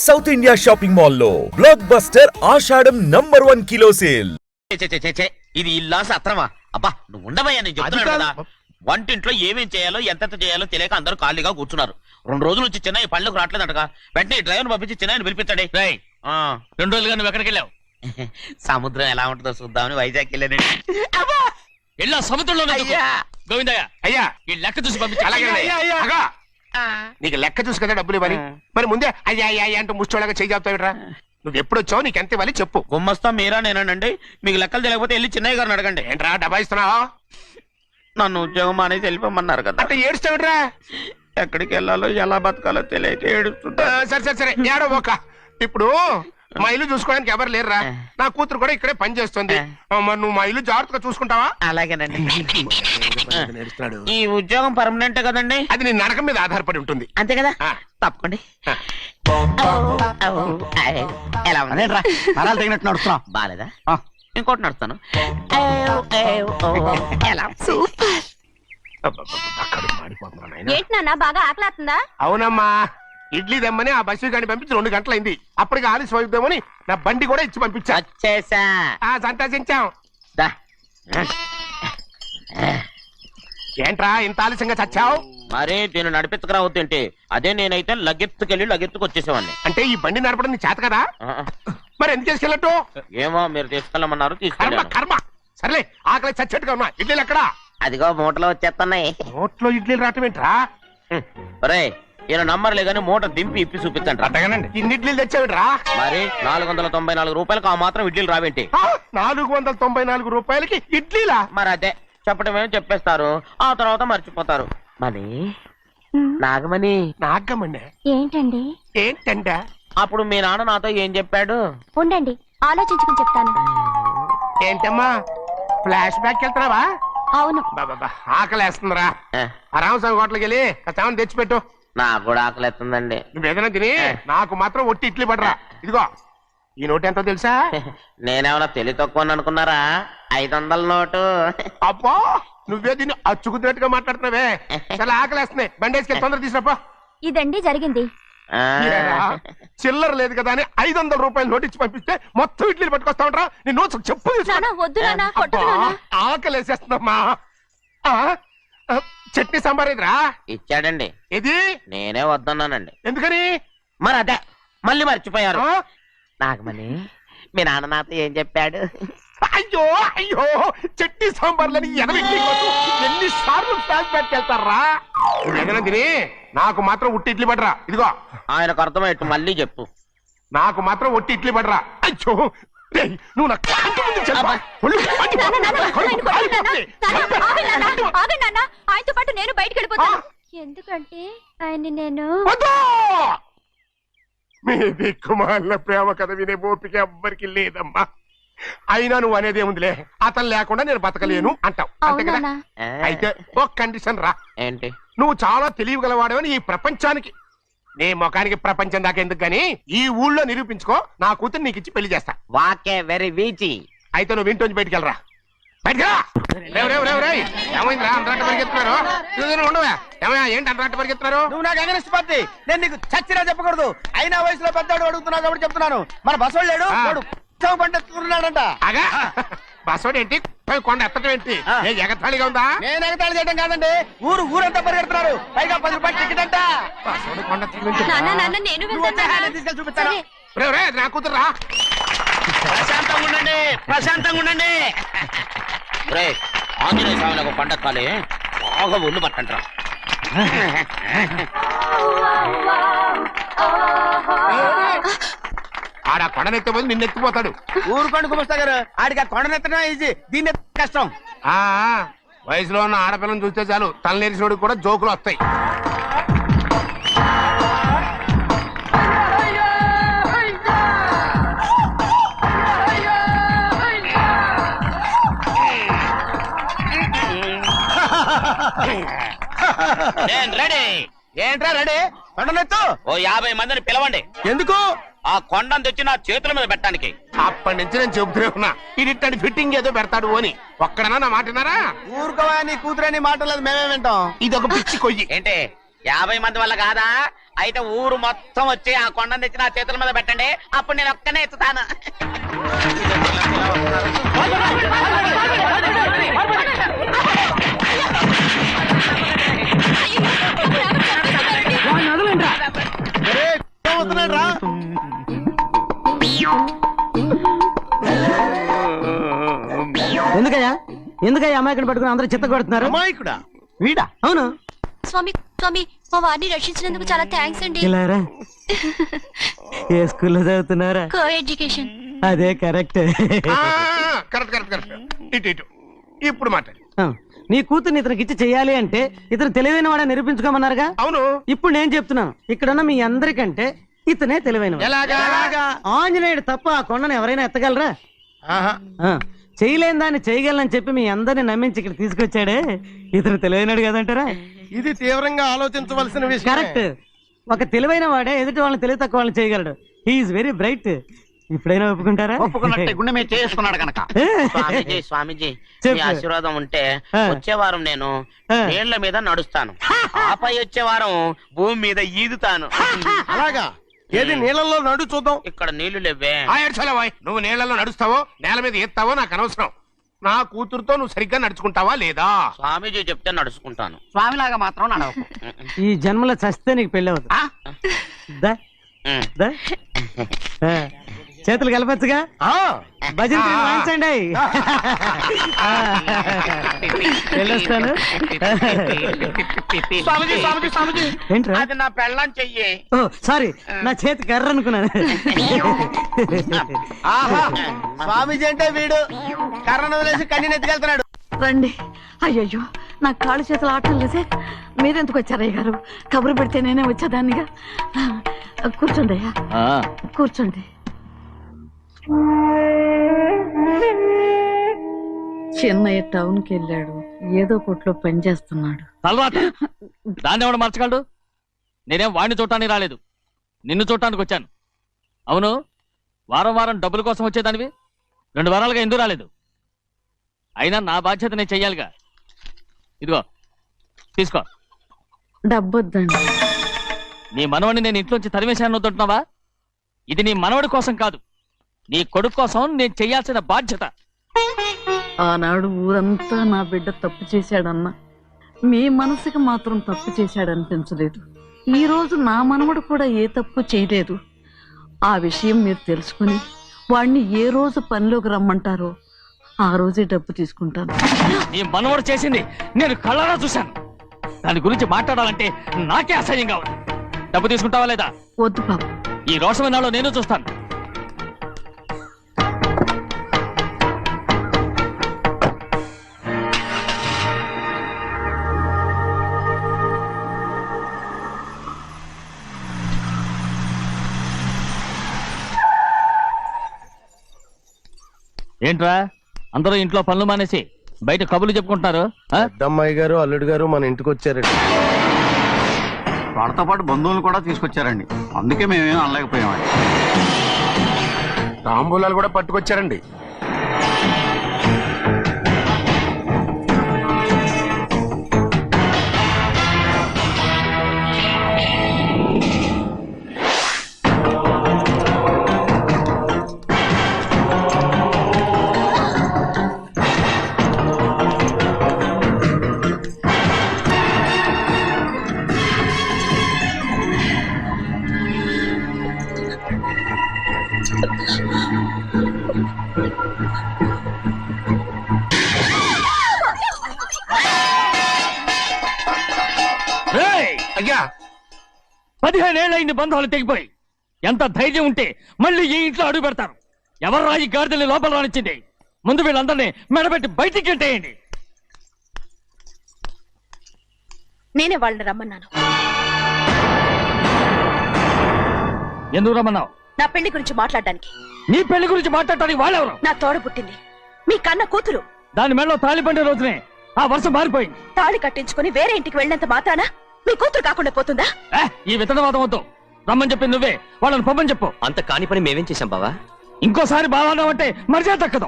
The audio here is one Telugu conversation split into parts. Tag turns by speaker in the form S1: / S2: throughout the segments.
S1: సౌత్ ఇండియా షాపింగ్ మాల్ లో బ్లాక్ బస్టర్ ఆషాఢం #1 కిలో సేల్.
S2: ఇది ఇల్లా సత్రమా? అబ్బా నువ్వు ఉండవయ్యా, నేను చెప్తున్నాను కదా. వంటింట్లో ఏమేం చేయాలో ఎంతెంత చేయాలో తెలియక అందరూ ఖాళీగా కూర్చున్నారు. 2 రోజుల నుంచి చిన్న పళ్ళకు రావట్లేదంటగా. వెంటనే డ్రైవర్ పంపించి చిన్న పిలిపించండి.
S3: 2 రోజులుగా నువ్వు ఎక్కడికి వెళ్ళావు?
S2: సముద్రం ఎలా ఉంటుందో చూద్దామని వైజాగ్ వెళ్ళానండి.
S3: వెళ్ళా సముద్రంలో గోవిందయ్య
S4: అయ్యా
S3: ఈ లెక్క చూసి పంపించి.
S4: నీకు లెక్క చూసి కదా డబ్బులు ఇవ్వాలి. మరి ముందే అయ్యా అయ్యా అంటూ ముష్టోళ్ళగా చేయి చెప్తావిట్రా. నువ్వు ఎప్పుడు వచ్చావు, నీకు ఎంత ఇవ్వాలి చెప్పు.
S2: గుమ్మస్తా మీరా నేనండి. మీకు లెక్కలు తెలియకపోతే వెళ్ళి చిన్నయ్య గారిని అడగండి.
S4: ఏంట్రా డబ్బా ఇస్తున్నావా?
S2: నన్ను ఉద్యోగం అనేది వెళ్ళిపోమన్నారు కదా.
S4: అంటే ఏడుస్తావిట్రా.
S2: ఎక్కడికి వెళ్ళాలో ఎలా బతకాలో తెలియక ఏడుస్తుంటా.
S4: సరే సరే సరే ఏడో ఒక. ఇప్పుడు మా ఇల్లు చూసుకోవడానికి ఎవరు లేరురా. నా కూతురు కూడా ఇక్కడే పని చేస్తుంది. మరి నువ్వు మా ఇల్లు జాగ్రత్తగా చూసుకుంటావా?
S2: అలాగేనండి. ఈ ఉద్యోగం పర్మనెంట్ కదండి?
S4: అది నీ నరకం మీద ఆధారపడి ఉంటుంది.
S2: అంతే కదా, తప్పకండి. ఎలా
S3: అదేంట్రా నరాలు తగినట్టు నడుస్తున్నావు?
S2: బాలేదా? ఇంకోటి నడుస్తాను.
S5: ఏంటి నాన్న బాగా ఆకలాతుందా?
S4: అవునమ్మా, ఇడ్లీ దమ్మని ఆ బస్సు గాని పంపించి 2 గంటలైంది. అప్పటికి ఆలస్యం అవుతామని నా బండి కూడా ఇచ్చి పంపించా.
S2: వచ్చేసా.
S4: సంతోషించాం. ఏంట్రా ఇంత ఆలస్యంగా చచ్చావు?
S2: మరి దీన్ని నడిపించకరావద్దేంటి? అదే నేనైతే లగెత్తుకెళ్ళి లగెత్తుకు వచ్చేసేవాడిని.
S4: అంటే ఈ బండి నడపడం నీ చేత కదా? మరి ఎందుకు తీసుకెళ్ళట్టు?
S2: ఏమో మీరు తీసుకెళ్ళమన్నారు,
S4: కర్మ
S2: తీసుకెళ్ళాను.
S4: కర్మ. సర్లే ఆకలి చచ్చేట్టుగా ఉన్నా. ఇడ్లీలు ఎక్కడా?
S2: అదిగో మూటలో వచ్చేస్తున్నాయి.
S4: నోట్లో ఇడ్లీలు రావటం ఏంట్రా?
S2: ఒరే ఈయన నంబర్లే గానీ మూట దింపి ఇప్పి చూపించండి.
S4: అట్టగానండి. ఇన్ని ఇడ్లీలు తెచ్చావిడ్రా?
S2: మరి 494 రూపాయలకు ఆ మాత్రం ఇడ్లీలు రావేంటి?
S4: 494 రూపాయలకి ఇడ్లీలా?
S2: మరి అదే చెప్పడమేమో చెప్పేస్తారు, ఆ తర్వాత మర్చిపోతారు. మరి నాగమణి
S4: నాగమ్మండి
S5: ఏంటండి?
S4: ఏంటంట?
S2: అప్పుడు మీ నాన్న నాతో ఏం చెప్పాడు?
S5: ఉండండి ఆలోచించుకుని చెప్తాను.
S4: ఏంటమ్మా ఫ్లాష్ బ్యాక్ వెళ్తున్నావా?
S5: అవును.
S4: బాబా ఆకలేస్తుందిరా. ఆ రామస్వామి హోటల్కి వెళ్ళి కాస్త తెచ్చిపెట్టు.
S2: నాకు కూడా ఆకలిస్తుందండి.
S4: నువ్వేదైనా తిని నాకు మాత్రం ఒట్టి ఇడ్లీ పడరా. ఇదిగో ఈ నోటు ఎంతో తెలుసా?
S2: నేనేమన్నా తెలివి తక్కువ అనుకున్నారా? 500 నోటు.
S4: అబ్బో నువ్వే దీన్ని అచ్చుకుతున్నట్టుగా మాట్లాడుతున్నావే. చాలా ఆకలేస్తున్నాయి. బండి వేసుకెళ్ళి తొందర తీసుకురాపో.
S5: ఇదండి జరిగింది.
S4: చిల్లర లేదు కదా అని 500 రూపాయలు నోటు ఇచ్చి పంపిస్తే మొత్తం ఇడ్లీలు పట్టుకొస్తా ఉంటా. నీ నోట్స్ చెప్పు.
S5: నాన్న వద్దు నాన్న, కొట్టకు నాన్న.
S4: ఆకలేసేస్తుందమ్మా. చట్నీ సాంబార్ ఇదిరా?
S2: ఇచ్చాడండి.
S4: ఇది
S2: నేనే వద్దన్నానండి.
S4: ఎందుకని?
S2: మరి అదే మళ్ళీ మర్చిపోయారు. నాగమణి మీ నాన్న నాతో ఏం చెప్పాడు?
S4: అయ్యో అయ్యో చట్నీ సాంబార్లని ఎన్నిసార్లు ఫ్లాష్ బ్యాక్ వెళ్తారా? ఏదైనా తిని నాకు మాత్రం ఉట్టి ఇడ్లీ పడరా. ఇదిగో
S2: ఆయనకు అర్థమయ్యట్టు మళ్ళీ చెప్పు.
S4: నాకు మాత్రం ఒట్టి ఇడ్లీ పడరా. అయ్యో నువ్వు నా కంటి ముందు చెప్పా.
S5: ఆయనతో పాటు నేను బయటకు వెళ్ళిపోతాను. ఎందుకంటే ఆయన నేను
S4: మీ దిక్కుమాలిన ప్రేమ కథ వినే ఓపిక ఎవ్వరికి లేదమ్మా. అయినా నువ్వు అనేదేముందిలే, అతను లేకుండా నేను బతకలేను అంటావు అంతే కదా? అయితే ఒక కండిషన్ రా.
S2: ఏంటి?
S4: నువ్వు చాలా తెలియగలవాడవని ఈ ప్రపంచానికి, నీ ముఖానికి ప్రపంచం దాకా ఎందుకు గాని ఈ ఊళ్ళో నిరూపించుకో. నా కూతురు నీకు ఇచ్చి పెళ్లి చేస్తా.
S2: వాకే వెరీ వీచి.
S4: అయితే నువ్వు ఇంటి బయటికి వెళ్ళరా. బయటకెళ్ళరా. ఏమైందిరా అంతరాట పరిగెత్తున్నారు? ఉండవా ఏమయ్యా? ఏంటి అంతరాట పరిగెత్తున్నారు?
S3: నువ్వు నాకు అగనిస్ట్ పార్టీ. నేను నీకు చచ్చినా చెప్పకూడదు. అయినా వయసులో పెద్దవాడు అడుగుతున్నావు కాబట్టి చెప్తున్నాను. మన బసోడు లేడు పండుతున్నాడంట.
S4: అగా బసోడు ఏంటి? కొండ ఎత్తడం ఏంటి? ఎగతాళిగా ఉందా?
S3: నేను ఎగతాళి చేయడం కాదండి, ఊరంతా పరిగెడుతున్నారు. పైగా 10 రూపాయలు టికెట్ అంట.
S4: బసోడు కొండ
S3: తీసుకెళ్ళి చూపిస్తాను.
S4: నా కూతురు రా.
S2: ప్రశాంతంగా ఉండండి, ప్రశాంతంగా ఉండండి. ఆంజనేయ స్వామికి పండగ కాలే బాగా ఒళ్ళు పట్టంట్రా.
S4: ఆడ కొండనెత్తబోదు నిన్నెత్తిపోతాడు.
S3: ఊరుకోండి కుమస్తా గారు, ఆడికి ఆ కొండనెత్తడం ఈజీ, దీన్ని కష్టం.
S4: వయసులో ఉన్న ఆడపిల్లని చూస్తే చాలు తలనేరిసినోడికి కూడా జోకులు వస్తాయి.
S3: ఏంట్రా రెడీ? కొండనెత్తు.
S2: ఓ 50 మందిని పిలవండి.
S3: ఎందుకు?
S2: ఆ కొండను తెచ్చి నా చేతుల మీద పెట్టడానికి.
S4: అప్పటి నుంచి నేను చెబుతూనే ఉన్నా ఇది ఫిట్టింగ్ ఏదో పెడతాడు అని. ఒక్కడనా నా మాట విన్నారా?
S3: ఊరుకోవా, నీ కూతురని మాటలేదు మేమే వింటాం.
S4: ఇది ఒక పిచ్చి కొయ్యి.
S2: ఏంటి 50 మంది వల్ల కాదా? అయితే ఊరు మొత్తం వచ్చి ఆ కొండను తెచ్చి నా చేతుల మీద పెట్టండి, అప్పుడు నేను ఒక్కనే ఎత్తుతాను.
S6: ఎందుకయ్యా అమాయకుడు పట్టుకుని అందరూ చిత్త కొడుతున్నారు?
S3: అమాయకుడా వీడా?
S6: అవును.
S5: స్వామి స్వామి మా వారిని రక్షించినందుకు చాలా థ్యాంక్స్ అండి.
S6: ఇలారా ఏ స్కూల్లో చదువుతున్నారా?
S5: Co education.
S6: అదే కరెక్ట్.
S4: Correct correct correct. ఇటు ఇటు ఇప్పుడు మాట్లాడు.
S6: నీ కూతుర్ని ఇతనికి ఇచ్చి చెయ్యాలి అంటే ఇతను తెలివైన వాడని నిరూపించుకోమన్నారుగా.
S4: అవును.
S6: ఇప్పుడు నేను చెప్తున్నాను, ఇక్కడున్న మీ అందరికంటే ఇతనే తెలివైన. ఆంజనేయుడు తప్ప ఆ కొండను ఎవరైనా ఎత్తగలరా? చేయలేని దాన్ని చేయగలనని చెప్పి మీ అందరిని నమ్మించి ఇక్కడ తీసుకొచ్చాడే, ఇతను తెలివైనడు కదంటారా?
S3: ఇది తీవ్రంగా ఆలోచించవలసిన విషయం.
S6: కరెక్ట్. ఒక తెలివైన వాడే ఎదుటి వాళ్ళని తెలివి తక్కువ వాళ్ళని చేయగలడు. He is very bright. ఇప్పుడైనా ఒప్పుకుంటారా?
S3: ఒప్పుకున్నట్టే గుండె మీద చేసుకున్నాడు కనుక.
S2: స్వామీజీ స్వామీజీ
S6: చెప్పు.
S2: మీ ఆశీర్వాదం ఉంటే వచ్చే వారం నేను
S6: ఆ.
S2: నీళ్ల మీద నడుస్తాను, ఆపై వచ్చే వారం భూమి మీద ఈదుతాను.
S3: అలాగా? ఏది నీళ్ళల్లో నడు చూద్దాం.
S2: ఇక్కడ నీళ్లు లేవే.
S4: నువ్వు నీళ్లలో నడుస్తావో నేల మీద ఎత్తావో నాకు అనవసరం. నా కూతురుతో నువ్వు సరిగ్గా నడుచుకుంటావా లేదా?
S2: స్వామీజీ చెప్తే నడుచుకుంటాను.
S3: స్వామిలాగా మాత్రం నడవకు.
S6: ఈ జన్మలో చస్తే నీకు పెళ్ళి అవుతుంది. దా, దా. చేతులు కలపచ్చుగా. భజన వాయించండి. వెళ్ళొస్తాను.
S2: స్వామీజీ స్వామీజీ స్వామీజీ
S6: ఏంట్రా?
S2: అది నా పెళ్ళం చెయ్యి.
S6: ఓ సారీ, నా చేతి కర్ర అనుకున్నాను.
S3: ఆహా, స్వామీజీ అంటే వీడు కర్రను వదిలేసి కన్నీని ఎత్తుకెళ్తున్నాడు.
S7: రండి. అయ్యయ్యో నా కాళ్ళు చేతులు ఆటలు లేసే. మీరెందుకు వచ్చారయ్య గారు? కబురు పెడితే నేనే వచ్చేదాన్నిగా. కూర్చోండి అయ్యా, కూర్చోండి. చిన్నయ్య టౌన్ కి వెళ్ళాడు, ఏదో కొట్లో పని చేస్తున్నాడు.
S8: దాన్ని ఎవడు మర్చగలడు? నేనేం వాడిని చూడటానికి రాలేదు, నిన్ను చూడటానికి వచ్చాను. అవును, వారం వారం డబ్బుల కోసం వచ్చేదానివి 2 వారాలుగా ఎందుకు రాలేదు? అయినా నా బాధ్యత నేను చెయ్యాలిగా. ఇదిగో తీసుకో.
S7: డబ్బొద్దండి.
S8: నీ మనవడిని నేను ఇంట్లోంచి తరిమేశాను వద్దంటున్నావా? ఇది నీ మనవడి కోసం కాదు, నీ కొడుకు కోసం నేను చెయ్యాల్సిన బాధ్యత.
S7: ఆనాడు ఊరంతా నా బిడ్డ తప్పు చేశాడన్నా, మీ మనసుకి మాత్రం తప్పు చేశాడనిపించలేదు. ఈ రోజు నా మనవడు కూడా ఏ తప్పు చేయలేదు. ఆ విషయం మీరు తెలుసుకుని వాడిని ఏ రోజు పనిలోకి రమ్మంటారో ఆ రోజే డబ్బు తీసుకుంటాను.
S8: నీ మనవడు చేసింది నేను కళ్ళారా చూశాను. దాని గురించి మాట్లాడాలంటే నాకే అసహ్యంగా ఉంది. డబ్బు తీసుకుంటావా లేదా?
S7: వద్దు బాబు.
S8: ఈ రోషమైన నాలో నేను చూస్తాను. ఏంట్రా అందరూ ఇంట్లో పనులు మానేసి బయట కబుర్లు చెప్పుకుంటున్నారు?
S3: పెద్దమ్మాయి గారు అల్లుడు గారు మన ఇంటికి వచ్చారండి.
S9: వాళ్ళతో పాటు బంధువులు కూడా తీసుకొచ్చారండి, అందుకే మేమేం అనలేకపోయామండి.
S4: తాంబూలాలు కూడా పట్టుకొచ్చారండి. అయ్యా
S8: 15 ఏళ్ళైంది బంధాలు తెగిపోయి. ఎంత ధైర్యం ఉంటే మళ్ళీ ఈ ఇంట్లో అడుగు పెడతారు? ఎవరు రాయి గాడిదల్ని లోపల రానిచ్చింది? ముందు వీళ్ళందరినీ మెడబెట్టి బయటికి గెట్టేయండి.
S5: నేనే వాళ్ళని రమ్మన్నాను.
S8: ఎందుకు రమ్మన్నావు?
S5: నా పెళ్లి గురించి మాట్లాడడానికి.
S8: నీ పెళ్లి గురించి మాట్లాడటానికి వాళ్ళెవరు?
S5: నా తోడ పుట్టింది మీ కన్న కూతురు.
S8: దాని మెడలో తాళి పండే రోజునే ఆ వర్షం మారిపోయింది.
S5: తాళి కట్టించుకుని వేరే ఇంటికి వెళ్ళినంత మాత్రాన మీ కూతురు కాకుండా పోతుందా?
S8: ఈ విత్తనవాదం వద్దు. రమ్మని చెప్పి నువ్వే వాళ్ళని పంపని చెప్పు.
S10: అంత కాని పని మేమేం చేశాం బావా?
S8: ఇంకోసారి బావాలంటే మర్యాద తక్కదు.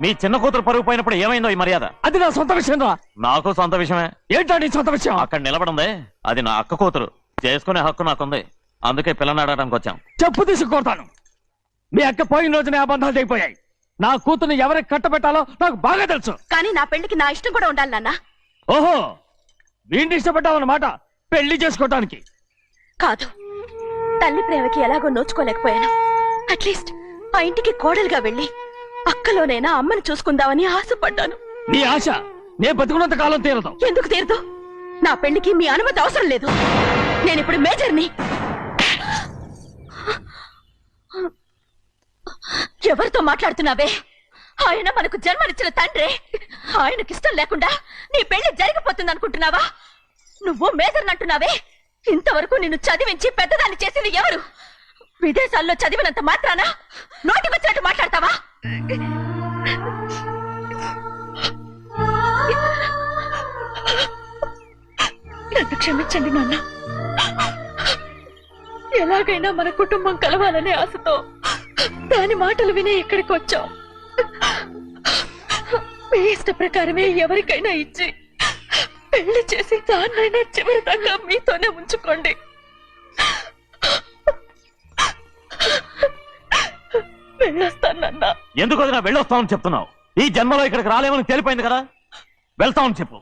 S10: మీ చిన్న కూతురు పరుగు పోయినప్పుడు ఏమైందో ఈ మర్యాద?
S8: అది నా సొంత విషయం రా.
S10: నాకు సొంత విషయమే.
S8: ఏంటో నీ సొంత విషయం?
S10: అక్కడ నిలబడిందే అది నా అక్క కూతురు.
S8: చేసుకునే హక్కు నాకుంది, అందుకే పిల్లని అడగడానికి వచ్చాం. చెప్పు తీసుకొడతాను. మీ అక్క పోయిన రోజునే అబద్ధాలు అయిపోయాయి. నా కూతుర్ని ఎవరికి కట్టబెట్టాలో నాకు బాగా తెలుసు.
S5: కానీ నా పెళ్లికి నా ఇష్టం కూడా ఉండాలి నాన్న.
S8: ఓహో, వీడిని ఇష్టపడ్డావన్నమాట పెళ్లి చేసుకోవటానికి.
S5: కాదు, తల్లి ప్రేమకి ఎలాగో నోచుకోలేకపోయాను. అట్లీస్ట్ ఆ ఇంటికి కోడలుగా వెళ్ళి అక్కలోనైనా అమ్మని చూసుకుందామని ఆశపడ్డాను.
S8: నీ ఆశ నే బతుకున్నంత కాలం తీరదు.
S5: ఎందుకు తీరదు? నా పెళ్లికి మీ అనుమతి అవసరం లేదు. నేను ఇప్పుడు మేజర్ని. ఎవరితో మాట్లాడుతున్నావే? ఆయన మనకు జన్మనిచ్చిన తండ్రి. ఆయనకిష్టం లేకుండా నీ పెళ్లి జరిగిపోతుంది అనుకుంటున్నావా? నువ్వు మేజర్ని అంటున్నావే. ఇంతవరకు నిన్ను చదివించి పెద్దదాన్ని చేసింది ఎవరు? విదేశాల్లో చదివినంత మాత్రాన నోటికొచ్చినట్టు మాట్లాడతావా? నన్ను క్షమించండి నాన్న. ఎలాగైనా మన కుటుంబం కలవాలనే ఆశతో దాని మాటలు వినే ఇక్కడికి వచ్చాం. మీ ఇష్ట ప్రకారమే ఎవరికైనా ఇచ్చి పెళ్లి చేసి దాన్నైనా చివరి దాకా మీతోనే ఉంచుకోండి. వెళ్ళొస్తానన్నా.
S8: ఎందుకు వదినా వెళ్ళొస్తామని చెప్తున్నావు? ఈ జన్మలో ఇక్కడికి రాలేమని తెలిపోయింది కదా, వెళ్తామని చెప్పు.